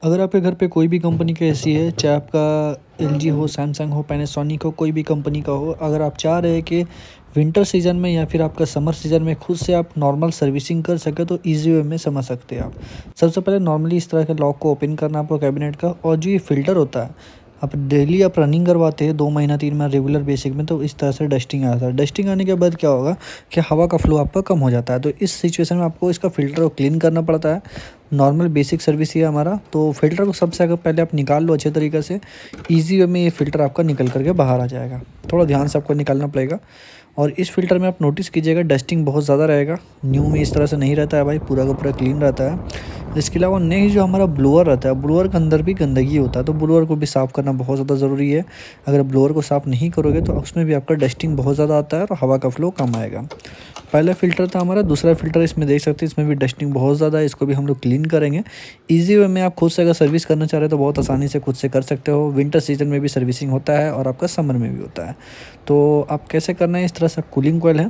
अगर आपके घर पे कोई भी कंपनी का एसी है, चाहे आपका एलजी हो, सैमसंग हो, पैनासोनिक हो, कोई भी कंपनी का हो, अगर आप चाह रहे हैं कि विंटर सीज़न में या फिर आपका समर सीज़न में खुद से आप नॉर्मल सर्विसिंग कर सकें, तो ईज़ी वे में समझ सकते हैं आप। सबसे पहले नॉर्मली इस तरह के लॉक को ओपन करना आपको कैबिनेट का, और जो ये फ़िल्टर होता है, आप डेली आप रनिंग करवाते हैं 2 महीना 3 महीना रेगुलर बेसिक में, तो इस तरह से डस्टिंग आता है। डस्टिंग आने के बाद क्या होगा कि हवा का फ्लो आपका कम हो जाता है, तो इस सिचुएशन में आपको इसका फ़िल्टर को क्लीन करना पड़ता है। नॉर्मल बेसिक सर्विस ही है हमारा। तो फ़िल्टर को सबसे अगर पहले आप निकाल लो अच्छे तरीके से, ईज़ी वे में ये फ़िल्टर आपका निकल कर के बाहर आ जाएगा। थोड़ा ध्यान से आपको निकालना पड़ेगा। और इस फ़िल्टर में आप नोटिस कीजिएगा डस्टिंग बहुत ज़्यादा रहेगा। न्यू में इस तरह से नहीं रहता है भाई, पूरा का पूरा क्लीन रहता है। इसके अलावा नेक्स्ट जो हमारा ब्लोअर रहता है, ब्लोअर के अंदर भी गंदगी होता है, तो ब्लोअर को भी साफ़ करना बहुत ज़्यादा ज़रूरी है। अगर ब्लोअर को साफ़ नहीं करोगे तो उसमें भी आपका डस्टिंग बहुत ज़्यादा आता है और हवा का फ्लो कम आएगा। पहला फ़िल्टर था हमारा, दूसरा फ़िल्टर इसमें देख सकते हैं, इसमें भी डस्टिंग बहुत ज़्यादा है, इसको भी हम लोग क्लीन करेंगे। ईज़ी वे में आप खुद से अगर सर्विस करना चाह रहे हो तो बहुत आसानी से खुद से कर सकते हो। विंटर सीज़न में भी सर्विसिंग होता है और आपका समर में भी होता है। तो आप कैसे करना है, इस तरह से कूलिंग कॉइल है।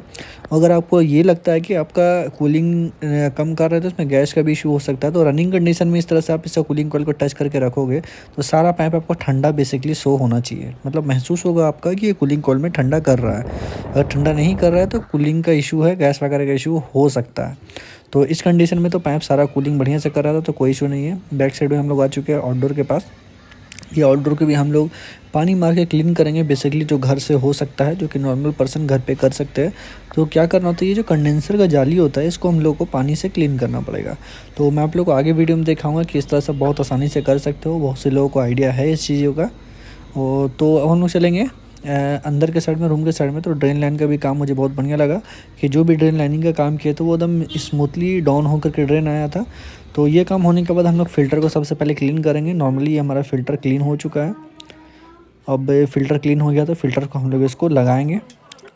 अगर आपको ये लगता है कि आपका कूलिंग कम कर रहा है तो इसमें गैस का भी इशू हो सकता है, तो रनिंग कंडीशन में इस तरह से आप इसका कूलिंग कॉइल को टच करके रखोगे तो सारा पाइप आपको ठंडा बेसिकली शो होना चाहिए, मतलब महसूस होगा आपका कि ये कूलिंग कॉइल में ठंडा कर रहा है। अगर ठंडा नहीं कर रहा है तो कूलिंग का इशू है, गैस वगैरह का इशू हो सकता है। तो इस कंडीशन में तो पाइप सारा कूलिंग बढ़िया से कर रहा था, तो कोई इशू नहीं है। बैक साइड में हम लोग आ चुके हैं आउटडोर के पास। ये आउटडोर को भी हम लोग पानी मार के क्लीन करेंगे बेसिकली, जो घर से हो सकता है, जो कि नॉर्मल पर्सन घर पे कर सकते हैं। तो क्या करना होता है, ये जो कंडेंसर का जाली होता है इसको हम लोग को पानी से क्लीन करना पड़ेगा। तो मैं आप लोग को आगे वीडियो में दिखाऊंगा कि इस तरह से बहुत आसानी से कर सकते हो। बहुत से लोगों को आइडिया है इस चीज़ों का। तो अब हम लोग चलेंगे अंदर के साइड में, रूम के साइड में। तो ड्रेन लाइन का भी काम मुझे बहुत बढ़िया लगा कि जो भी ड्रेन लाइनिंग का काम किया तो वो एकदम स्मूथली डाउन होकर के ड्रेन आया था। तो ये काम होने के बाद हम लोग फ़िल्टर को सबसे पहले क्लीन करेंगे। नॉर्मली हमारा फ़िल्टर क्लीन हो चुका है। अब फ़िल्टर क्लीन हो गया तो फ़िल्टर को हम लोग इसको लगाएंगे।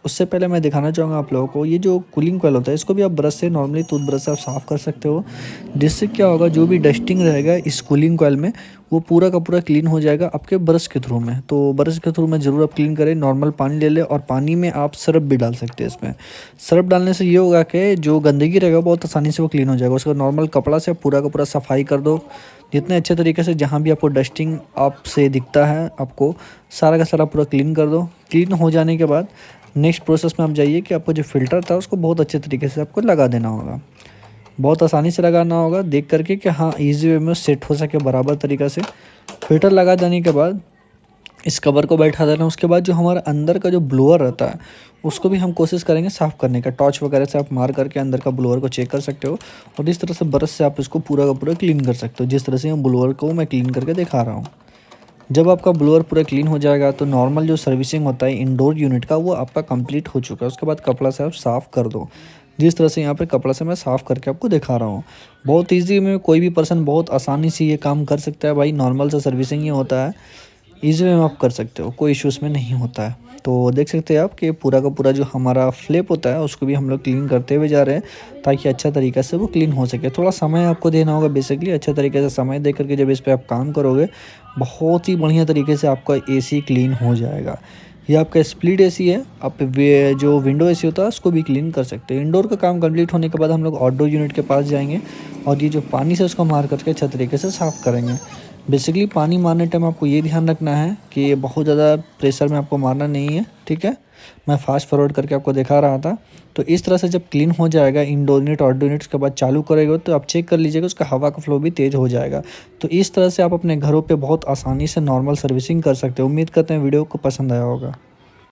उससे पहले मैं दिखाना चाहूँगा आप लोगों को, ये जो कूलिंग कॉइल होता है इसको भी आप ब्रश से, नॉर्मली टूथब्रश से आप साफ़ कर सकते हो, जिससे क्या होगा जो भी डस्टिंग रहेगा इस कूलिंग कॉइल में वो पूरा का पूरा क्लीन हो जाएगा आपके ब्रश के थ्रू में। तो ब्रश के थ्रू में ज़रूर आप क्लीन करें। नॉर्मल पानी ले लें और पानी में आप सर्फ भी डाल सकते हैं। इसमें सर्फ डालने से ये होगा कि जो गंदगी रहेगा बहुत आसानी से वो क्लीन हो जाएगा। उसका नॉर्मल कपड़ा से पूरा का पूरा सफाई कर दो, जितने अच्छे तरीके से जहाँ भी आपको डस्टिंग आपसे दिखता है आपको सारा का सारा पूरा क्लीन कर दो। क्लीन हो जाने के बाद नेक्स्ट प्रोसेस में आप जाइए कि आपको जो फ़िल्टर था उसको बहुत अच्छे तरीके से आपको लगा देना होगा। बहुत आसानी से लगाना होगा देख करके कि हाँ ईज़ी वे में सेट हो सके बराबर तरीक़े से। फ़िल्टर लगा देने के बाद इस कवर को बैठा देना। उसके बाद जो हमारा अंदर का जो ब्लोअर रहता है उसको भी हम कोशिश करेंगे साफ़ करने का। टॉर्च वगैरह से आप मार करके अंदर का ब्लोअर को चेक कर सकते हो, और इस तरह से ब्रश से आप इसको पूरा का पूरा क्लीन कर सकते हो, जिस तरह से हम ब्लोअर को मैं क्लीन करके दिखा रहा हूँ। जब आपका ब्लोअर पूरा क्लीन हो जाएगा तो नॉर्मल जो सर्विसिंग होता है इंडोर यूनिट का वो आपका कंप्लीट हो चुका है। उसके बाद कपड़ा से आप साफ़ कर दो, जिस तरह से यहाँ पे कपड़ा से मैं साफ़ करके आपको दिखा रहा हूँ। बहुत ईजी में कोई भी पर्सन बहुत आसानी से ये काम कर सकता है भाई। नॉर्मल सा सर्विसिंग ही होता है, ईजी में आप कर सकते हो, कोई इशू उसमें नहीं होता है। तो देख सकते हैं आप कि पूरा का पूरा जो हमारा फ्लिप होता है उसको भी हम लोग क्लीन करते हुए जा रहे हैं ताकि अच्छा तरीके से वो क्लीन हो सके। थोड़ा समय आपको देना होगा बेसिकली, अच्छे तरीके से समय दे करके जब इस पर आप काम करोगे बहुत ही बढ़िया तरीके से आपका एसी क्लीन हो जाएगा। ये आपका स्प्लिट एसी है, आप जो विंडो एसी होता है उसको भी क्लीन कर सकते हैं। इंडोर का काम कंप्लीट होने के बाद हम लोग आउटडोर यूनिट के पास जाएंगे और ये जो पानी से उसको मार करके अच्छे तरीके से साफ़ करेंगे। बेसिकली पानी मारने टाइम आपको ये ध्यान रखना है कि बहुत ज़्यादा प्रेशर में आपको मारना नहीं है, ठीक है। मैं फास्ट फॉरवर्ड करके आपको दिखा रहा था। तो इस तरह से जब क्लीन हो जाएगा इंडोर यूनिट आउटडोर यूनिट के बाद चालू करेगा तो आप चेक कर लीजिएगा उसका हवा का फ्लो भी तेज़ हो जाएगा। तो इस तरह से आप अपने घरों पे बहुत आसानी से नॉर्मल सर्विसिंग कर सकते हो। उम्मीद करते हैं वीडियो को पसंद आया होगा।